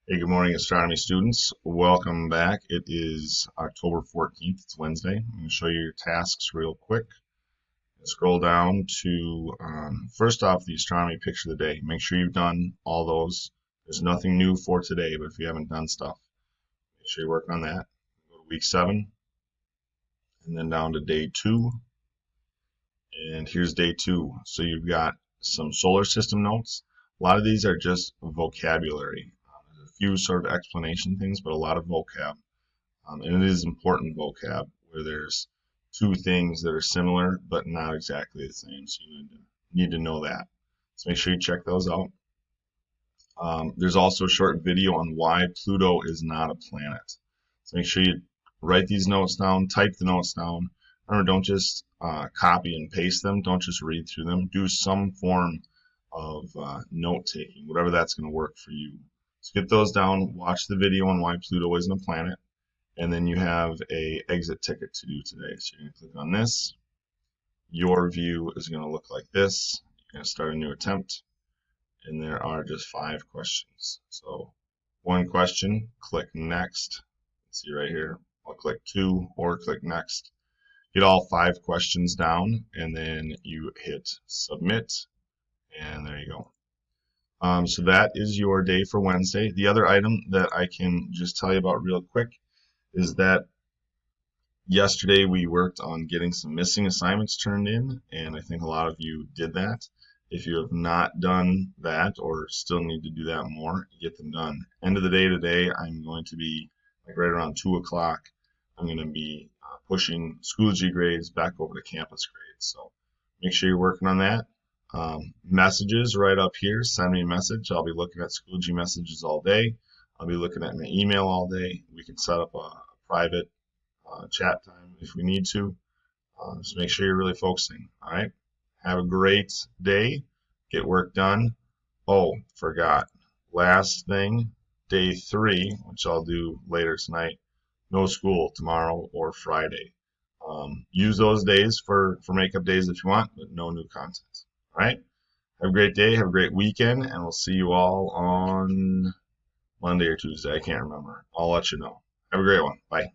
Hey, good morning, astronomy students. Welcome back. It is October 14th. It's Wednesday. I'm going to show you your tasks real quick. Scroll down to, first off, the astronomy picture of the day. Make sure you've done all those. There's nothing new for today, but if you haven't done stuff, make sure you work on that. Go to week 7, and then down to day 2. And here's day 2. So you've got some solar system notes. A lot of these are just vocabulary. There's a few sort of explanation things, but a lot of vocab. And it is important vocab where there's two things that are similar but not exactly the same. So you need to know that. So make sure you check those out. There's also a short video on why Pluto is not a planet. So make sure you write these notes down, type the notes down. Remember, don't just copy and paste them. Don't just read through them. Do some form of note taking, whatever that's going to work for you. So get those down. Watch the video on why Pluto isn't a planet. And then you have a exit ticket to do today. So you're going to click on this. Your view is going to look like this. You're going to start a new attempt. And there are just 5 questions. So one question, click next. See right here. I'll click 2 or click next. Get all 5 questions down, and then you hit submit. And there you go. So that is your day for Wednesday. The other item that I can just tell you about real quick is that yesterday we worked on getting some missing assignments turned in, and I think a lot of you did that. If you have not done that or still need to do that more, get them done. End of the day today, I'm going to be like right around 2 o'clock. I'm going to be pushing Schoology grades back over to campus grades. So make sure you're working on that. Messages right up here. Send me a message. I'll be looking at Schoology messages all day. I'll be looking at my email all day. We can set up a private chat time if we need to. Just make sure you're really focusing. All right. Have a great day. Get work done. Oh, forgot. Last thing, day 3, which I'll do later tonight. No school tomorrow or Friday. Use those days for makeup days if you want, but no new content. All right. Have a great day. Have a great weekend, and we'll see you all on Monday or Tuesday. I can't remember. I'll let you know. Have a great one. Bye.